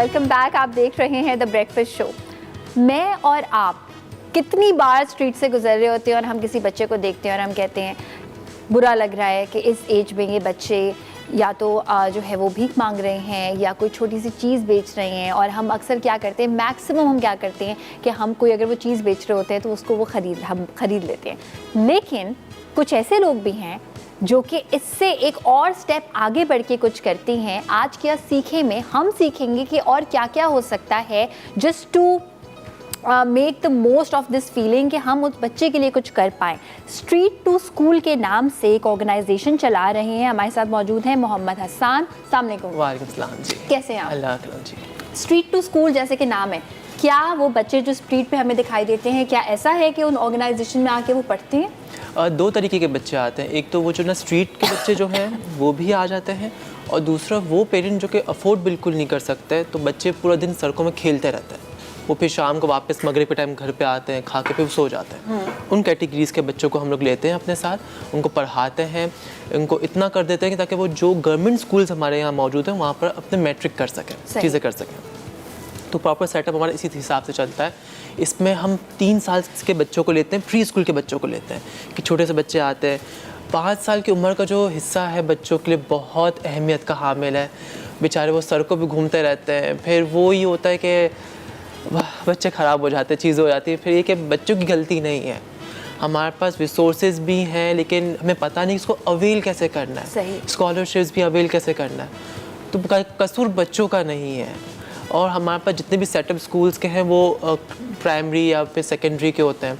Welcome back. आप देख रहे हैं द ब्रेकफास्ट शो। मैं और आप कितनी बार स्ट्रीट से गुजर रहे होते हैं और हम किसी बच्चे को देखते हैं और हम कहते हैं बुरा लग रहा है कि इस एज में ये बच्चे या तो जो है वो भीख मांग रहे हैं या कोई छोटी सी चीज़ बेच रहे हैं। और हम अक्सर क्या करते हैं, मैक्सिमम हम क्या करते हैं कि हम कोई अगर वो चीज़ बेच रहे होते हैं तो उसको वो हम ख़रीद लेते हैं। लेकिन कुछ ऐसे लोग भी हैं जो कि इससे एक और स्टेप आगे बढ़ के कुछ करती हैं। आज क्या सीखे में हम सीखेंगे कि और क्या क्या हो सकता है just to make the most of this feeling कि हम उस बच्चे के लिए कुछ कर पाएँ। स्ट्रीट टू स्कूल के नाम से एक ऑर्गेनाइजेशन चला रहे हैं। हमारे साथ मौजूद हैं मोहम्मद हसन। अस्सलाम वालेकुम। वालेकुम सलाम जी। कैसे हैं आप? अल्लाह जी। स्ट्रीट टू स्कूल जैसे कि नाम है, क्या वो बच्चे जो स्ट्रीट पे हमें दिखाई देते हैं, क्या ऐसा है कि उन ऑर्गेनाइजेशन में आके वो पढ़ते हैं? दो तरीके के बच्चे आते हैं। एक तो वो जो ना स्ट्रीट के बच्चे जो हैं वो भी आ जाते हैं, और दूसरा वो पेरेंट जो कि अफोर्ड बिल्कुल नहीं कर सकते, तो बच्चे पूरा दिन सड़कों में खेलते रहते हैं। वो फिर शाम को वापस मगरिब के टाइम घर पे आते हैं, खा के फिर सो जाते हैं। उन कैटेगरीज़ के बच्चों को हम लोग लेते हैं अपने साथ, उनको पढ़ाते हैं, उनको इतना कर देते हैं कि ताकि वो जो गवर्नमेंट स्कूल्स हमारे यहाँ मौजूद हैं वहाँ पर अपने मैट्रिक कर सकें, चीज़ें कर सकें। तो प्रॉपर सेटअप हमारा इसी हिसाब से चलता है। इसमें हम 3 साल के बच्चों को लेते हैं, प्री स्कूल के बच्चों को लेते हैं कि छोटे से बच्चे आते हैं। 5 साल की उम्र का जो हिस्सा है बच्चों के लिए बहुत अहमियत का हामिल है। बेचारे वो सड़कों पे घूमते रहते हैं, फिर वो ही होता है कि बच्चे ख़राब हो जाते हैं, चीज़ें हो जाती है। फिर ये कि बच्चों की गलती नहीं है, हमारे पास रिसोर्सेज भी हैं, लेकिन हमें पता नहीं इसको अवेल कैसे करना है, स्कॉलरशिप्स भी अवेल कैसे करना है। तो कसूर बच्चों का नहीं है। और हमारे पास जितने भी सेटअप स्कूल्स के हैं वो प्राइमरी या फिर सेकेंडरी के होते हैं।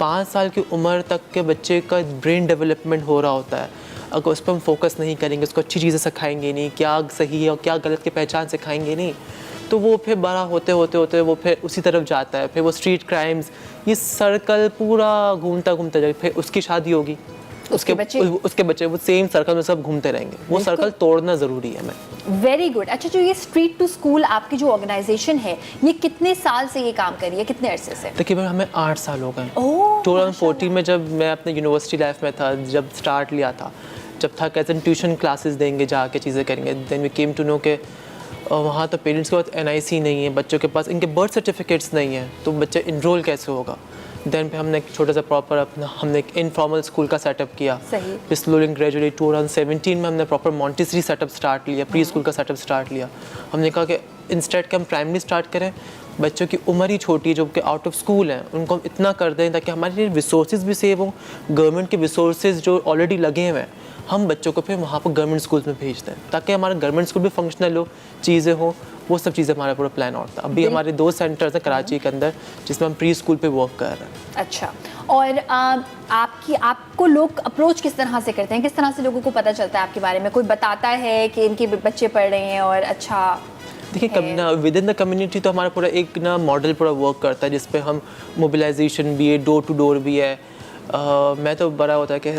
5 साल की उम्र तक के बच्चे का ब्रेन डेवलपमेंट हो रहा होता है। अगर उस पर हम फोकस नहीं करेंगे, उसको अच्छी चीज़ें सिखाएंगे नहीं, क्या सही है और क्या गलत की पहचान सिखाएंगे नहीं, तो वो फिर बड़ा होते होते वो फिर उसी तरफ जाता है। फिर वो स्ट्रीट क्राइम्स, ये सर्कल पूरा घूमता जाए। फिर उसकी शादी होगी, उसके बच्चे वो सेम सर्कल में सब घूमते रहेंगे। वो सर्कल तोड़ना ज़रूरी है। हमें वेरी गुड। अच्छा, जो ये स्ट्रीट टू स्कूल आपकी जो ऑर्गेनाइजेशन है, ये कितने साल से ये काम कर रही है, कितने अरसे से? तकरीबन हमें 8 साल हो गए। 2014 में जब मैं अपने यूनिवर्सिटी लाइफ में था, जब स्टार्ट लिया था, जब था कैसे ट्यूशन क्लासेस देंगे, जाके चीज़ें करेंगे। Then we came to know के वहाँ तो पेरेंट्स के पास NIC नहीं है, बच्चों के पास इनके बर्थ सर्टिफिकेट्स नहीं है, तो बच्चे इनरोल कैसे होगा। देन पे हमने एक छोटा सा प्रॉपर हमने एक इनफॉर्मल स्कूल का सेटअप किया। फिर स्लोली ग्रेजुअली 2017 में हमने प्रॉपर मॉन्टेसरी सेटअप स्टार्ट लिया, प्री स्कूल का सेटअप स्टार्ट लिया। हमने कहा कि इंस्टेड के हम प्राइमरी स्टार्ट करें, बच्चों की उम्र ही छोटी है, जो कि आउट ऑफ स्कूल हैं, उनको हम इतना कर दें ताकि हमारे रिसोर्सेज भी सेव हों। गवर्नमेंट के रिसोर्सेज जो ऑलरेडी लगे हुए हैं, हम बच्चों को फिर वहाँ पर गवर्नमेंट स्कूल्स में भेज दें ताकि हमारा गवर्नमेंट स्कूल भी फंक्शनल हो, चीज़ें हो, वो सब चीज़ें हमारा पूरा प्लान और था। अभी हमारे 2 सेंटर्स हैं कराची के अंदर जिसमें हम प्री स्कूल पे वर्क कर रहे हैं। अच्छा, और आपको लोग अप्रोच किस तरह से करते हैं, किस तरह से लोगों को पता चलता है आपके बारे में? कोई बताता है कि इनके बच्चे पढ़ रहे हैं और अच्छा? देखिए, विद इन द कम्युनिटी तो हमारा पूरा एक मॉडल पूरा वर्क करता है जिसपे हम मोबिलाइजेशन भी है, डोर टू डोर भी है। मैं तो बड़ा होता है कि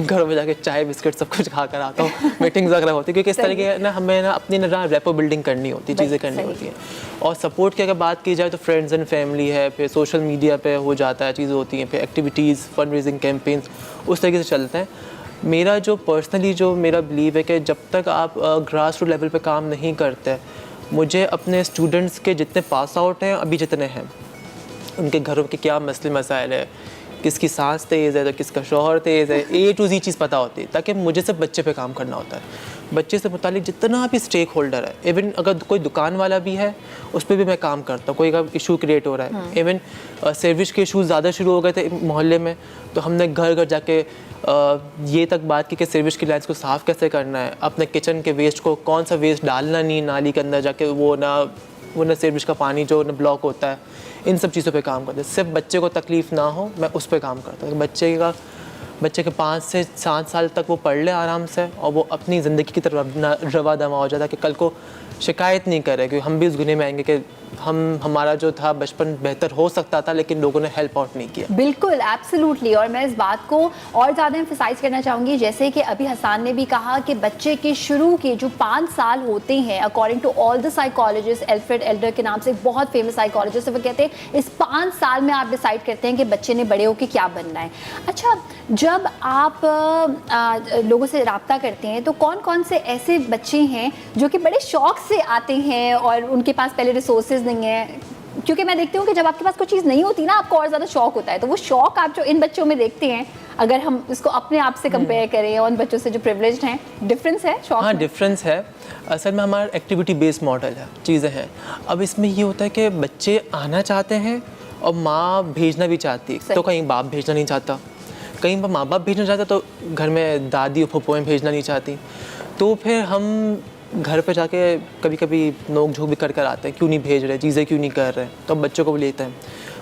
घरों में जाके चाय बिस्किट सब कुछ खा कर आता हूँ। मीटिंग्स वगैरह होती है क्योंकि इस तरह के हमें अपनी रेपो बिल्डिंग करनी होती है, चीज़ें करनी होती हैं। और सपोर्ट की अगर बात की जाए तो फ्रेंड्स एंड फैमिली है, फिर सोशल मीडिया पे हो जाता है, चीज़ें होती हैं, फिर एक्टिविटीज़, फंड रेजिंग कैंपेन्स, उस तरीके से चलते हैं। मेरा जो पर्सनली जो मेरा बिलीव है कि जब तक आप ग्रास रूट लेवल पर काम नहीं करते, मुझे अपने स्टूडेंट्स के जितने पास आउट हैं अभी जितने हैं, उनके घरों के क्या मसले मसाइल है, किसकी सांस तेज़ है तो किसका शौहर तेज़ है, A to Z चीज़ पता होती है, ताकि मुझे सिर्फ बच्चे पे काम करना होता है। बच्चे से मुतालिक जितना भी स्टेक होल्डर है, इवन अगर कोई दुकान वाला भी है उस पर भी मैं काम करता हूँ। कोई अगर इशू क्रिएट हो रहा है, इवन सर्विस के इशूज़ ज़्यादा शुरू हो गए थे मोहल्ले में, तो हमने घर घर जाके ये तक बात की कि सर्विस की लाइन्स को साफ़ कैसे करना है, अपने किचन के वेस्ट को कौन सा वेस्ट डालना नहीं नाली के अंदर जाके, वो ना सर्विस का पानी जो ना ब्लॉक होता है, इन सब चीज़ों पे काम करते हैं। सिर्फ बच्चे को तकलीफ़ ना हो, मैं उस पर काम करता हूँ। बच्चे के 5 से 7 साल तक वो पढ़ ले आराम से और वो अपनी ज़िंदगी की तरफ रवा दवा हो जाता है कि कल को शिकायत नहीं करे, क्योंकि हम भी उस गुने में आएंगे कि हमारा जो था बचपन बेहतर हो सकता था, लेकिन लोगों ने हेल्प आउट नहीं किया। बिल्कुल, एब्सोल्युटली। और मैं इस बात को और ज़्यादा एम्फसाइज करना चाहूँगी, जैसे कि अभी हसन ने भी कहा कि बच्चे के शुरू के जो 5 साल होते हैं, according to all the psychologist, Alfred Adler के नाम से एक बहुत फेमस साइकोलॉजिस्ट है, वो कहते हैं इस 5 साल में आप डिसाइड करते हैं कि बच्चे ने बड़े होकर क्या बनना है। अच्छा, जब आप लोगों से रब्ता करते हैं तो कौन कौन से ऐसे बच्चे हैं जो कि बड़े शौक से आते हैं और उनके पास पहले रिसोर्सेज नहीं है? क्योंकि मैं देखती हूँ कि जब आपके पास कोई चीज़ नहीं होती ना, आपको और ज़्यादा शौक होता है। तो वो शौक आप जो इन बच्चों में देखते हैं, अगर हम इसको अपने आप से कंपेयर करें उन बच्चों से जो प्रिविलेज्ड हैं, डिफरेंस है शौक? हाँ, डिफरेंस है। असल में हमारा एक्टिविटी बेस्ड मॉडल है, चीज़ें हैं। अब इसमें ये होता है कि बच्चे आना चाहते हैं और माँ भेजना भी चाहती है, तो कहीं बाप भेजना नहीं चाहता, कहीं पर माँ बाप भेजना चाहता, तो घर में दादी और फूफोएँ भेजना नहीं चाहती। तो फिर हम घर पे जाके कभी कभी नोक झोंक भी कर कर आते हैं, क्यों नहीं भेज रहे, चीज़ें क्यों नहीं कर रहे, तो बच्चों को भी लेते हैं।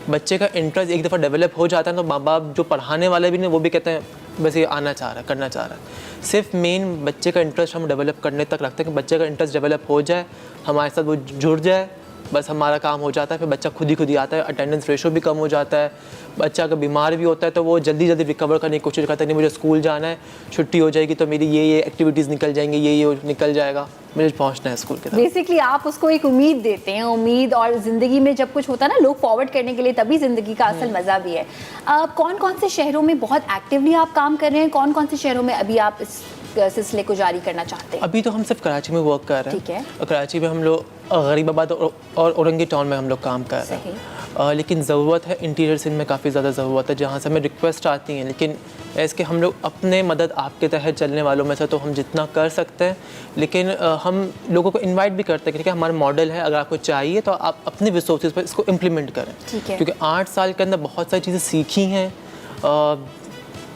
बच्चे का इंटरेस्ट एक दफ़ा डेवलप हो जाता है तो माँ बाप जो पढ़ाने वाले भी नहीं, वो भी कहते हैं बस ये आना चाह रहा है, करना चाह रहा है। सिर्फ मेन बच्चे का इंटरेस्ट हम डेवलप करने तक रखते हैं कि बच्चे का इंटरेस्ट डेवलप हो जाए, हमारे साथ वो जुड़ जाए, बस हमारा काम हो जाता है। फिर बच्चा खुद ही आता है, अटेंडेंस रेशो भी कम हो जाता है। बच्चा अगर बीमार भी होता है तो वो जल्दी जल्दी रिकवर करने की कोशिश करता है, नहीं मुझे स्कूल जाना है, छुट्टी हो जाएगी तो मेरी ये एक्टिविटीज़ निकल जाएंगी, ये निकल जाएगा, मुझे पहुंचना है स्कूल के तरफ। बेसिकली आप उसको एक उम्मीद देते हैं, उम्मीद। और ज़िंदगी में जब कुछ होता है ना, लोग फॉरवर्ड करने के लिए, तभी ज़िंदगी का असल मज़ा भी है। कौन कौन से शहरों में बहुत एक्टिवली आप काम कर रहे हैं, कौन कौन से शहरों में अभी आप इस सिलसिले को जारी करना चाहते हैं? अभी तो हम सिर्फ कराची में वर्क कर रहे हैं। ठीक है। कराची में हम लोग गरीबाबाद और औरंगी टाउन में हम लोग काम कर रहे हैं। लेकिन ज़रूरत है इंटीरियर सिंध में, काफ़ी ज़्यादा ज़रूरत है, जहाँ से हमें रिक्वेस्ट आती हैं। लेकिन ऐसे हम लोग अपने मदद आपके तहत चलने वालों में से तो हम जितना कर सकते हैं, लेकिन हम लोगों को इनवाइट भी करते हैं कि हमारा मॉडल है, अगर आपको चाहिए तो आप अपने रिसोर्सेज पर इसको इम्प्लीमेंट करें। क्योंकि 8 साल के अंदर बहुत सारी चीज़ें सीखी हैं,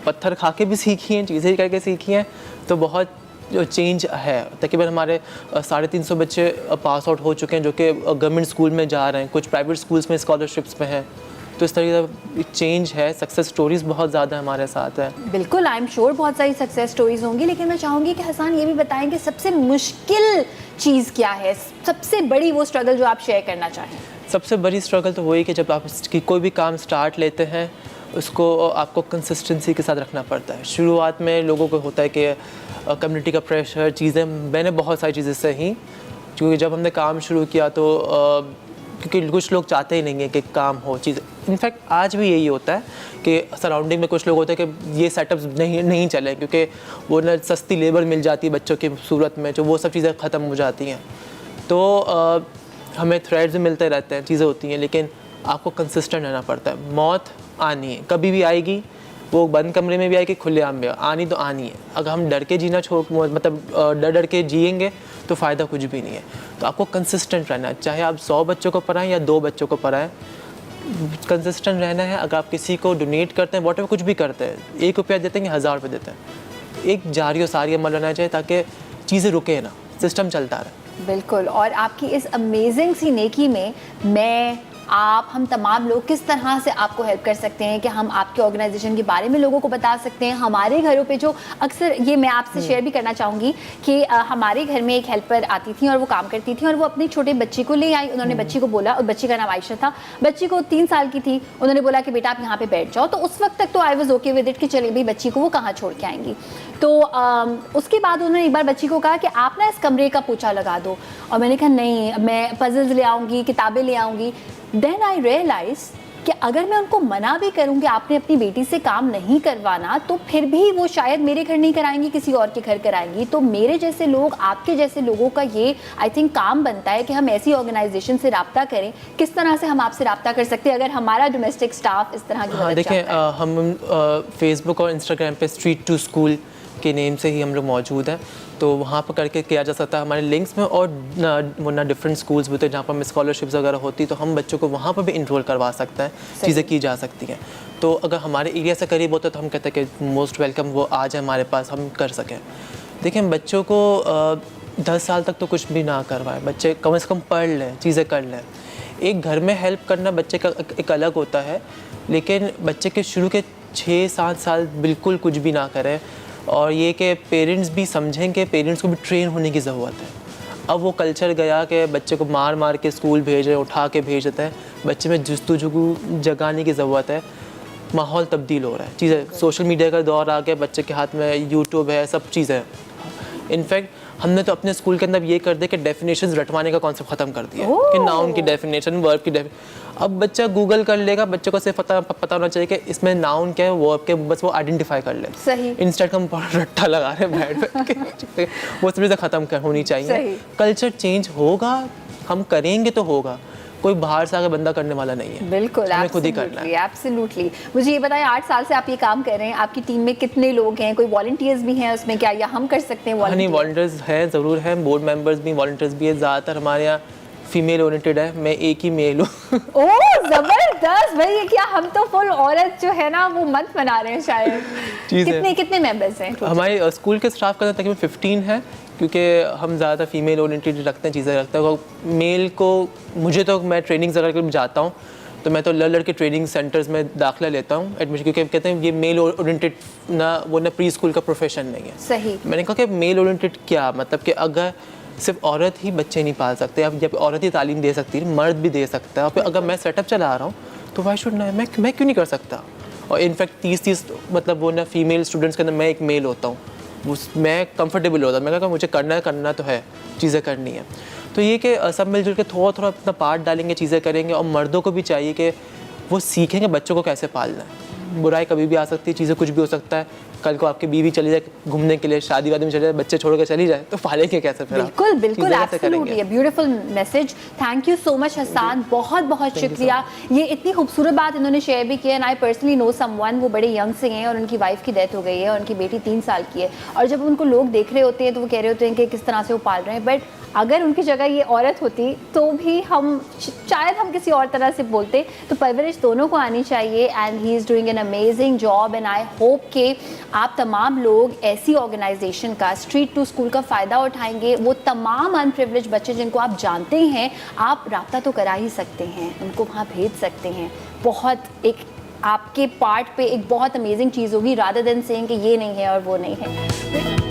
पत्थर खा के भी सीखी हैं, चीज़ें करके सीखी हैं, तो बहुत जो चेंज है। तकरीबन हमारे 350 बच्चे पास आउट हो चुके हैं जो कि गवर्नमेंट स्कूल में जा रहे हैं, कुछ प्राइवेट स्कूल्स में स्कॉलरशिप्स में हैं। तो इस तरीके का चेंज है, सक्सेस स्टोरीज बहुत ज़्यादा हमारे साथ है। बिल्कुल, आई एम श्योर बहुत सारी सक्सेस स्टोरीज होंगी। लेकिन मैं चाहूँगी कि हसन ये भी बताएं कि सबसे मुश्किल चीज़ क्या है, सबसे बड़ी वो स्ट्रगल जो आप शेयर करना चाहें। सबसे बड़ी स्ट्रगल तो वही कि जब आप कोई भी काम स्टार्ट लेते हैं, उसको आपको कंसिस्टेंसी के साथ रखना पड़ता है। शुरुआत में लोगों को होता है कि कम्युनिटी का प्रेशर, चीज़ें, मैंने बहुत सारी चीज़ें सही, क्योंकि जब हमने काम शुरू किया तो क्योंकि कुछ लोग चाहते ही नहीं है कि काम हो चीज़। इनफैक्ट आज भी यही होता है कि सराउंडिंग में कुछ लोग होते हैं कि ये सेटअप्स नहीं चले, क्योंकि वो ना सस्ती लेबर मिल जाती है बच्चों की सूरत में, जो वो सब चीज़ें ख़त्म हो जाती हैं। तो हमें थ्रेड्स मिलते रहते हैं, चीज़ें होती हैं, लेकिन आपको कंसिस्टेंट रहना पड़ता है। मौत आनी है, कभी भी आएगी, वो बंद कमरे में भी आएगी, खुलेआम में आनी तो आनी है। अगर हम डर के जीना डर के जिएंगे तो फ़ायदा कुछ भी नहीं है। तो आपको कंसिस्टेंट रहना है, चाहे आप 100 बच्चों को पढ़ाएं या 2 बच्चों को पढ़ाएं, कंसिस्टेंट रहना है। अगर आप किसी को डोनेट करते हैं, वॉटेवर कुछ भी करते हैं, 1 रुपया देते हैं, 1000 रुपये देते हैं, एक जारी और सारी अमल रहना चाहिए ताकि चीज़ें रुके ना, सिस्टम चलता रहे। बिल्कुल। और आपकी इस अमेजिंग सी नेकी में मैं, आप, हम तमाम लोग किस तरह से आपको हेल्प कर सकते हैं कि हम आपके ऑर्गेनाइजेशन के बारे में लोगों को बता सकते हैं। हमारे घरों पे जो अक्सर, ये मैं आपसे शेयर भी करना चाहूँगी कि हमारे घर में एक हेल्पर आती थी और वो काम करती थी, और वो अपनी छोटे बच्ची को ले आई। उन्होंने बच्ची को बोला, और बच्ची का नाम आयशा था, बच्ची को 3 साल की थी, उन्होंने बोला कि बेटा आप यहाँ पे बैठ जाओ। तो उस वक्त तक तो I was okay with it कि चले भाई बच्ची को वो कहाँ छोड़ के आएंगी। तो उसके बाद उन्होंने एक बार बच्ची को कहा कि आप ना इस कमरे का पोछा लगा दो, और मैंने कहा नहीं, मैं पजल्स ले आऊँगी, किताबें ले आऊँगी। देन आई रियलाइज कि अगर मैं उनको मना भी करूँ कि आपने अपनी बेटी से काम नहीं करवाना, तो फिर भी वो शायद मेरे घर नहीं कराएंगी, किसी और के घर कराएंगी। तो मेरे जैसे लोग, आपके जैसे लोगों का ये आई थिंक काम बनता है कि हम ऐसी ऑर्गेनाइजेशन से रब्ता करें। किस तरह से हम आपसे रब्ता कर सकते हैं अगर हमारा डोमेस्टिक स्टाफ इस तरह की मदद देखें, चाहता है? हम फेसबुक और इंस्टाग्राम पे स्ट्रीट टू स्कूल के नेम से ही हम लोग मौजूद हैं, तो वहाँ पर करके किया जा सकता है हमारे लिंक्स में। और ना डिफरेंट स्कूल्स भी होते हैं जहाँ पर हमें स्कॉलरशिप्स वगैरह होती, तो हम बच्चों को वहाँ पर भी इनरोल करवा सकते हैं, चीज़ें की जा सकती हैं। तो अगर हमारे एरिया से करीब होता है तो हम कहते हैं कि मोस्ट वेलकम, वो आ जाए हमारे पास, हम कर सकें। देखिए, बच्चों को 10 साल तक तो कुछ भी ना करवाएं, बच्चे कम से कम पढ़ लें, चीज़ें कर लें। एक घर में हेल्प करना बच्चे का एक अलग होता है, लेकिन बच्चे के शुरू के 6-7 साल बिल्कुल कुछ भी ना करें। और ये कि पेरेंट्स भी समझें कि पेरेंट्स को भी ट्रेन होने की ज़रूरत है। अब वो कल्चर गया कि बच्चे को मार मार के स्कूल भेज रहे हैं, उठा के भेज देते हैं। बच्चे में जुस्तुजू जगाने की ज़रूरत है। माहौल तब्दील हो रहा है, चीज़ें सोशल मीडिया का दौर आ गया, बच्चे के हाथ में यूट्यूब है, सब चीज़ें हैं। इनफैक्ट हमने तो अपने स्कूल के अंदर ये कर दिया कि डेफिनेशंस रटवाने का कॉन्सेप्ट ख़त्म कर दिया कि नाउन की डेफिनेशन, वर्ब की डेफिनेशन। अब बच्चा गूगल कर लेगा, बच्चे को सिर्फ पता होना चाहिए कि इसमें नाउन क्या है, वर्ब क्या है, बस वो आइडेंटिफाई कर ले। सही। इंस्टेंट हम रट्टा लगा रहे हैं बैठ पे वो सब चीज़ें ख़त्म होनी चाहिए। कल्चर चेंज होगा, हम करेंगे तो होगा, कोई बाहर से आके बंदा करने वाला नहीं है। बिल्कुल, हमें खुद ही करना है। एब्सोल्युटली। मुझे ये बताएं, 8 साल से आप ये काम कर रहे हैं, आपकी टीम में कितने लोग हैं? कोई वॉलंटियर्स भी हैं उसमें क्या, या हम कर सकते हैं? नहीं, वॉलंटियर्स हैं, ज़रूर हैं, बोर्ड मेंबर्स भी, वॉलंटियर्स भी है। ज़्यादातर हमारे यहाँ फीमेल ओरिएंटेड है, मैं एक ही मेल हूँ। ओह ज़बरदस्त भाई, ये क्या, हम तो फुल औरत जो है ना वो मंथ मना रहे हैं शायद। कितने मेंबर्स हैं? हमारे स्कूल के स्टाफ का तकरीबन 15 है, क्योंकि हम ज़्यादा फीमेल ओरिएंटेड रखते हैं, चीज़ें रखते हैं। मेल को मुझे तो, मैं ट्रेनिंग्स अगर जाता हूँ तो मैं तो लड़के ट्रेनिंग सेंटर्स में दाखिला लेता हूँ एडमिशन, क्योंकि कहते हैं ये मेल ओरिएंटेड ना, वो ना प्री स्कूल का प्रोफेशन नहीं है। सही। मैंने कहा कि मेल ओरिएंटेड क्या मतलब कि अगर सिर्फ औरत ही बच्चे नहीं पाल सकते, अब जब औरत ही तालीम दे सकती है, मर्द भी दे सकता है, और अगर मैं सेटअप चला रहा हूँ तो वाई शुड ना, मैं क्यों नहीं कर सकता। और इनफैक्ट 30 मतलब वो ना फीमेल स्टूडेंट्स के अंदर मैं एक मेल होता हूँ, मैं कंफर्टेबल होता, मैं कहा मुझे करना तो है, चीज़ें करनी है। तो ये कि सब मिलजुल के थोड़ा अपना पार्ट डालेंगे, चीज़ें करेंगे। और मर्दों को भी चाहिए कि वो सीखेंगे बच्चों को कैसे पालना है। बुराई कभी भी आ सकती है, चीज़ें कुछ भी हो सकता है। कल को आपकी बीवी चली जाए घूमने के लिए, शादी वादी में चले जाए, बच्चे छोड़ कर चली जाए, तो पालेंगे कैसे फिर? बिल्कुल absolutely, beautiful message. Thank you so much Hasan, बहुत शुक्रिया। ये इतनी खूबसूरत बात इन्होंने शेयर भी किया। And I personally know someone, वो बड़े यंग से हैं और उनकी वाइफ की डेथ हो गई है और उनकी बेटी 3 साल की है। और जब उनको लोग देख रहे होते हैं तो वो कह रहे होते हैं कि किस तरह से वो पाल रहे हैं, बट अगर उनकी जगह ये औरत होती तो भी हम शायद हम किसी और तरह से बोलते। तो परवरिश दोनों को आनी चाहिए and he is doing an amazing job. And I hope कि आप तमाम लोग ऐसी ऑर्गेनाइजेशन का, स्ट्रीट टू स्कूल का फ़ायदा उठाएंगे। वो तमाम अनप्रिविलेज्ड बच्चे जिनको आप जानते हैं, आप रब्ता तो करा ही सकते हैं, उनको वहाँ भेज सकते हैं। बहुत एक आपके पार्ट पे एक बहुत अमेजिंग चीज़ होगी, रादर देन सेइंग कि ये नहीं है और वो नहीं है।